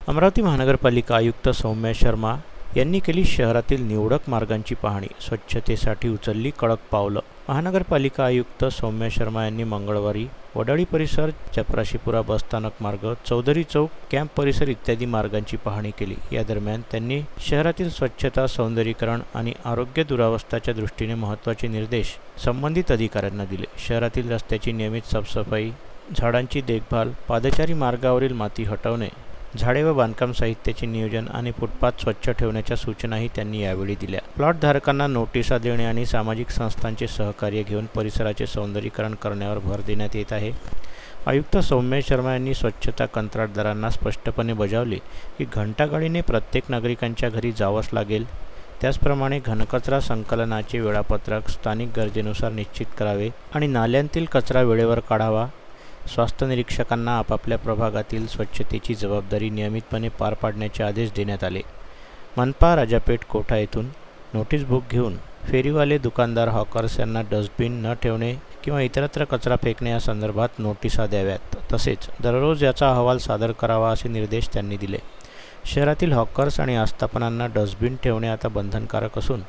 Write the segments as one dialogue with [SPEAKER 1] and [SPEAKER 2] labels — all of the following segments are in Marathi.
[SPEAKER 1] अमरावती महानगरपालिका आयुक्त सौम्या शर्मा यांनी केली शहरातील निवडक मार्गांची पाहणी, स्वच्छतेसाठी उचलली कडक पावलं। महानगरपालिका आयुक्त सौम्या शर्मा यांनी मंगळवारी वडाळी परिसर, चपराशीपुरा बसस्थानक मार्ग, चौधरी चौक, कॅम्प परिसर इत्यादी मार्गांची पाहणी केली। या दरम्यान त्यांनी शहरातील स्वच्छता, सौंदर्यीकरण आणि आरोग्य दुरावस्थाच्या दृष्टीने महत्त्वाचे निर्देश संबंधित अधिकाऱ्यांना दिले। शहरातील रस्त्याची नियमित साफसफाई, झाडांची देखभाल, पादचारी मार्गावरील माती हटवणे, झाडे व बांधकाम साहित्याचे नियोजन आणि फुटपाथ स्वच्छ ठेवण्याच्या सूचनाही त्यांनी यावेळी दिल्या। प्लॉट धारकांना नोटिसा देणे आणि सामाजिक संस्थांचे सहकार्य घेऊन परिसराचे सौंदर्यीकरण करण्यावर भर देण्यात येत आहे। आयुक्त सौम्या शर्मा यांनी स्वच्छता कंत्राटदारांना स्पष्टपणे बजावले की घंटागाडीने प्रत्येक नागरिकांच्या घरी जावंच लागेल। त्याचप्रमाणे घनकचरा संकलनाचे वेळापत्रक स्थानिक गरजेनुसार निश्चित करावे आणि नाल्यांतील कचरा वेळेवर काढावा। स्वास्थ्य निरीक्षकांना आपापल्या प्रभागातील स्वच्छतेची जबाबदारी नियमितपणे पार पाडण्याचे आदेश देण्यात आले। मनपा राजापेठ कोठा येथून नोटीस बुक घेऊन फेरीवाले, दुकानदार, हॉकर्स यांना डस्टबिन न ठेवणे किंवा इतरत्र कचरा फेकणे या संदर्भात नोटिसा द्याव्यात। तसेच दररोज याचा अहवाल सादर करावा असे निर्देश त्यांनी दिले। शहरातील हॉकर्स आणि आस्थापनांना डस्टबिन ठेवणे आता बंधनकारक असून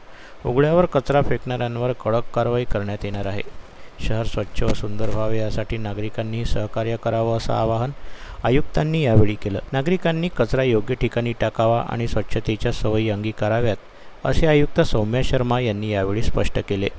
[SPEAKER 1] उघड्यावर कचरा फेकणाऱ्यांवर कडक कारवाई करण्यात येणार आहे। शहर स्वच्छ व सुंदर व्हावे यासाठी नागरिकांनी सहकार्य करावं असं आवाहन आयुक्तांनी यावेळी केलं। नागरिकांनी कचरा योग्य ठिकाणी टाकावा आणि स्वच्छतेच्या सवयी अंगीकाराव्यात असे आयुक्त सौम्या शर्मा यांनी यावेळी स्पष्ट केले।